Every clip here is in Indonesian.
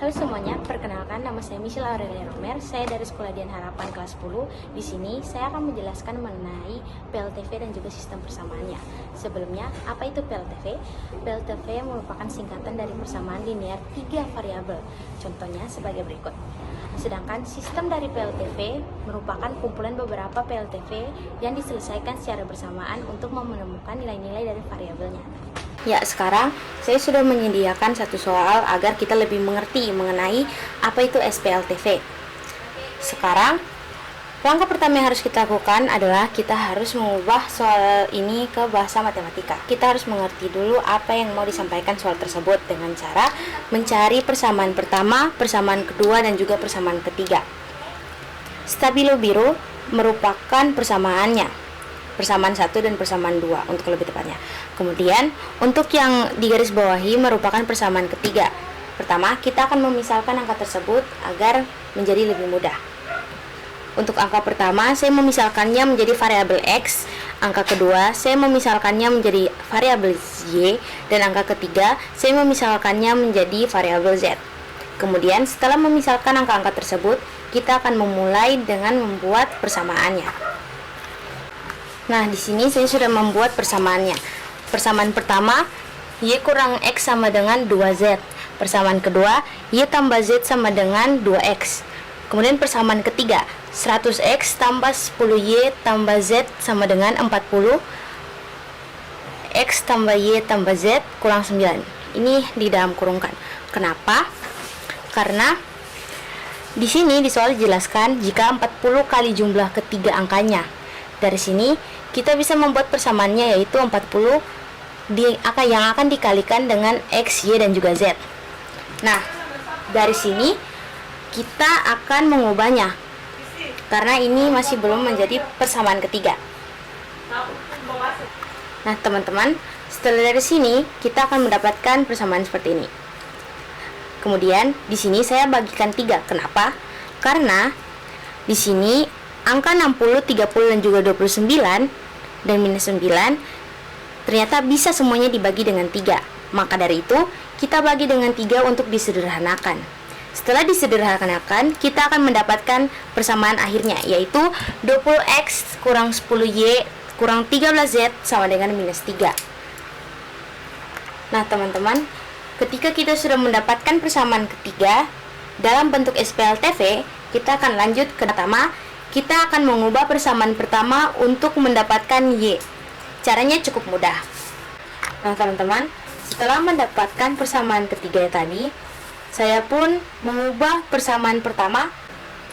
Halo semuanya, perkenalkan nama saya Michelle Aurelia Romer. Saya dari Sekolah Dian Harapan kelas 10. Di sini saya akan menjelaskan mengenai PLTV dan juga sistem persamaannya. Sebelumnya, apa itu PLTV? PLTV merupakan singkatan dari persamaan linear 3 variabel. Contohnya sebagai berikut. Sedangkan sistem dari PLTV merupakan kumpulan beberapa PLTV yang diselesaikan secara bersamaan untuk menemukan nilai-nilai dari variabelnya. Ya, sekarang saya sudah menyediakan satu soal agar kita lebih mengerti mengenai apa itu SPLTV. Sekarang, langkah pertama yang harus kita lakukan adalah kita harus mengubah soal ini ke bahasa matematika. Kita harus mengerti dulu apa yang mau disampaikan soal tersebut dengan cara mencari persamaan pertama, persamaan kedua, dan juga persamaan ketiga. Stabilo biru merupakan persamaannya. Persamaan 1 dan persamaan 2 untuk lebih tepatnya. Kemudian untuk yang digaris bawahi merupakan persamaan ketiga. Pertama, kita akan memisalkan angka tersebut agar menjadi lebih mudah. Untuk angka pertama, saya memisalkannya menjadi variabel X. Angka kedua, saya memisalkannya menjadi variabel Y. Dan angka ketiga, saya memisalkannya menjadi variabel Z. Kemudian setelah memisalkan angka-angka tersebut, kita akan memulai dengan membuat persamaannya. Nah, di sini saya sudah membuat persamaannya. Persamaan pertama, Y kurang X sama dengan 2Z. Persamaan kedua, Y tambah Z sama dengan 2X. Kemudian persamaan ketiga, 100X tambah 10Y tambah Z sama dengan 40. X tambah Y tambah Z kurang 9. Ini di dalam kurungkan. Kenapa? Karena di sini di soal dijelaskan jika 40 kali jumlah ketiga angkanya. Dari sini kita bisa membuat persamaannya, yaitu 40 yang akan dikalikan dengan X, Y, dan juga Z. Nah, dari sini kita akan mengubahnya karena ini masih belum menjadi persamaan ketiga. Nah, teman-teman, setelah dari sini kita akan mendapatkan persamaan seperti ini. Kemudian di sini saya bagikan 3. Kenapa? Karena di sini angka 60, 30, dan juga 29 dan minus 9 ternyata bisa semuanya dibagi dengan 3. Maka dari itu, kita bagi dengan 3 untuk disederhanakan. Setelah disederhanakan, kita akan mendapatkan persamaan akhirnya, yaitu 20X kurang 10Y kurang 13Z sama dengan minus 3. Nah, teman-teman, ketika kita sudah mendapatkan persamaan ketiga dalam bentuk SPLTV, kita akan lanjut ke pertama. Kita akan mengubah persamaan pertama untuk mendapatkan Y. Caranya cukup mudah. Nah, teman-teman, setelah mendapatkan persamaan ketiga tadi, saya pun mengubah persamaan pertama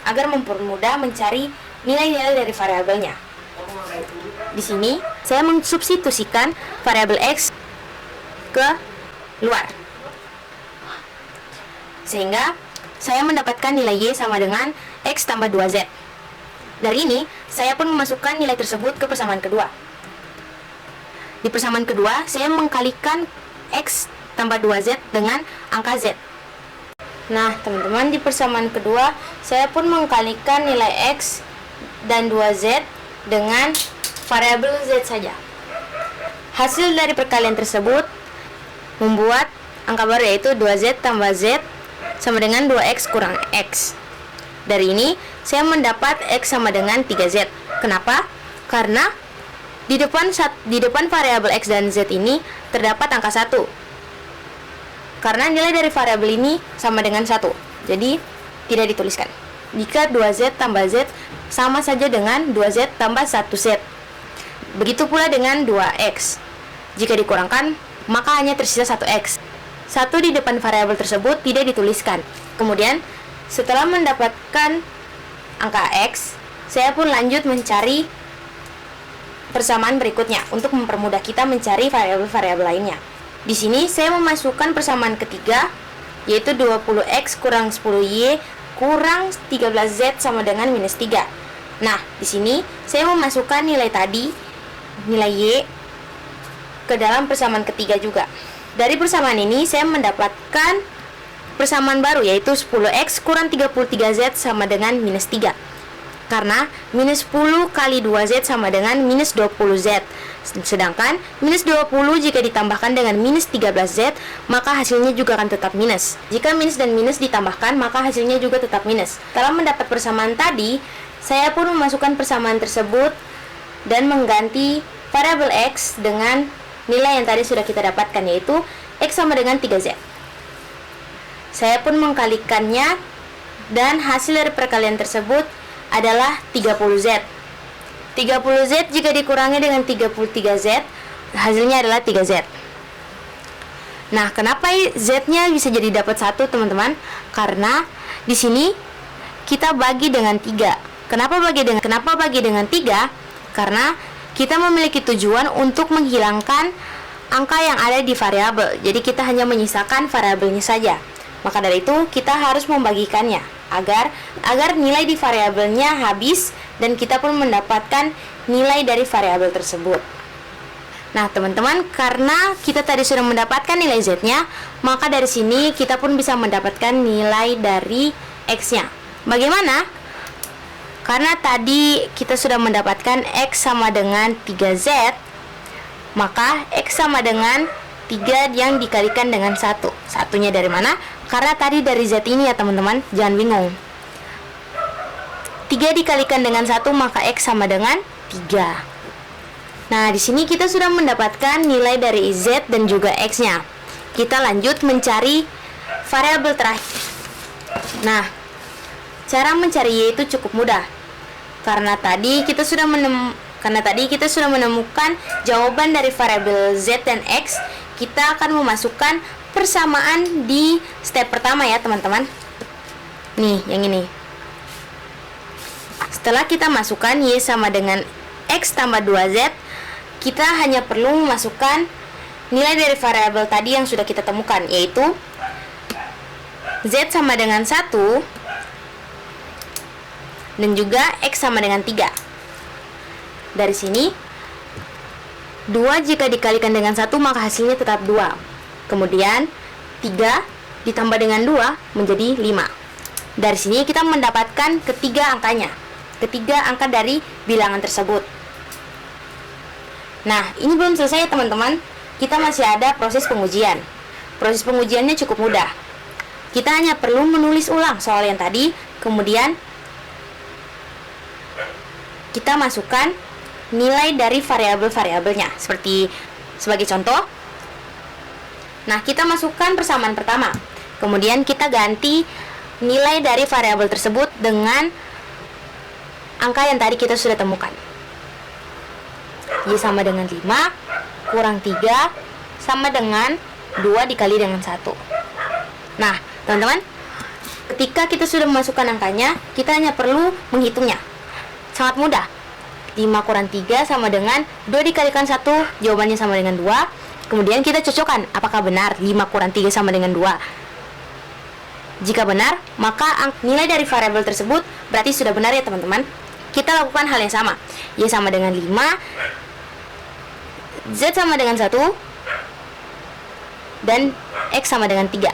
agar mempermudah mencari nilai-nilai dari variabelnya. Di sini, saya mensubstitusikan variabel X ke luar. Sehingga, saya mendapatkan nilai Y sama dengan X tambah 2Z. Dari ini, saya pun memasukkan nilai tersebut ke persamaan kedua. Di persamaan kedua, saya mengkalikan X tambah 2Z dengan angka Z. Nah, teman-teman, di persamaan kedua, saya pun mengkalikan nilai X dan 2Z dengan variabel Z saja. Hasil dari perkalian tersebut membuat angka baru, yaitu 2Z tambah Z sama dengan 2X kurang X. Dari ini, saya mendapat X sama dengan 3Z. Kenapa? Karena di depan variabel X dan Z ini terdapat angka 1. Karena nilai dari variabel ini sama dengan 1. Jadi, tidak dituliskan. Jika 2Z tambah Z sama saja dengan 2Z tambah 1Z. Begitu pula dengan 2X. Jika dikurangkan, maka hanya tersisa 1X. 1 di depan variabel tersebut tidak dituliskan. Kemudian, setelah mendapatkan angka X, saya pun lanjut mencari persamaan berikutnya untuk mempermudah kita mencari variabel-variabel lainnya. Di sini saya memasukkan persamaan ketiga, yaitu 20X kurang 10Y kurang 13Z sama dengan minus 3. Nah, di sini saya memasukkan nilai tadi, nilai Y, ke dalam persamaan ketiga juga. Dari persamaan ini saya mendapatkan persamaan baru, yaitu 10X kurang 33Z sama dengan minus 3. Karena minus 10 kali 2Z sama dengan minus 20Z. Sedangkan minus 20 jika ditambahkan dengan minus 13Z, maka hasilnya juga akan tetap minus. Jika minus dan minus ditambahkan, maka hasilnya juga tetap minus. Setelah mendapat persamaan tadi, saya pun memasukkan persamaan tersebut dan mengganti variabel X dengan nilai yang tadi sudah kita dapatkan, yaitu X sama dengan 3Z. Saya pun mengkalikannya dan hasil dari perkalian tersebut adalah 30Z. 30Z jika dikurangi dengan 33Z, hasilnya adalah 3Z. Nah, kenapa Z-nya bisa jadi dapat 1, teman-teman? Karena di sini kita bagi dengan 3. Kenapa bagi dengan 3? Karena kita memiliki tujuan untuk menghilangkan angka yang ada di variabel. Jadi kita hanya menyisakan variabelnya saja. Maka dari itu kita harus membagikannya agar nilai di variabelnya habis dan kita pun mendapatkan nilai dari variabel tersebut. Nah, teman-teman, karena kita tadi sudah mendapatkan nilai Z-nya, maka dari sini kita pun bisa mendapatkan nilai dari X-nya. Bagaimana? Karena tadi kita sudah mendapatkan X sama dengan 3Z, maka X sama dengan 3 yang dikalikan dengan 1. Satunya dari mana? Karena tadi dari Z ini ya teman-teman, jangan bingung. 3 dikalikan dengan 1 maka X sama dengan 3. Nah, di sini kita sudah mendapatkan nilai dari Z dan juga X-nya. Kita lanjut mencari variabel terakhir. Nah, cara mencari Y itu cukup mudah. Karena tadi kita sudah menemukan jawaban dari variabel Z dan X, kita akan memasukkan persamaan di step pertama ya teman-teman. Nih, yang ini. Setelah kita masukkan Y sama dengan X tambah 2Z, kita hanya perlu memasukkan nilai dari variabel tadi yang sudah kita temukan, yaitu Z sama dengan 1 dan juga X sama dengan 3. Dari sini 2 jika dikalikan dengan 1 maka hasilnya tetap 2. Kemudian 3 ditambah dengan 2 menjadi 5. Dari sini kita mendapatkan ketiga angka dari bilangan tersebut. Nah, ini belum selesai ya teman-teman. Kita masih ada proses pengujian. Proses pengujiannya cukup mudah. Kita hanya perlu menulis ulang soal yang tadi, kemudian kita masukkan nilai dari variabel-variabelnya. Sebagai contoh, nah, kita masukkan persamaan pertama. Kemudian kita ganti nilai dari variabel tersebut dengan angka yang tadi kita sudah temukan. Y sama dengan 5 kurang 3 sama dengan 2 dikali dengan 1. Nah, teman-teman, ketika kita sudah memasukkan angkanya, kita hanya perlu menghitungnya. Sangat mudah. 5 kurang 3 sama dengan 2 dikalikan 1, jawabannya sama dengan 2. Kemudian kita cocokkan apakah benar 5 kurang 3 sama dengan 2. Jika benar, maka nilai dari variabel tersebut berarti sudah benar ya teman-teman. Kita lakukan hal yang sama. Y sama dengan 5, Z sama dengan 1, dan X sama dengan 3.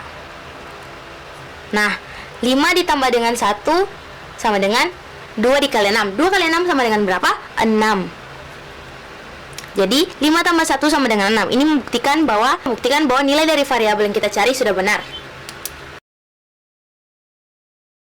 Nah, 5 ditambah dengan 1 sama dengan 2 dikali 6. 2 kali 6 sama dengan berapa? 6. Jadi 5 tambah 1 sama dengan 6. Ini membuktikan bahwa nilai dari variabel yang kita cari sudah benar.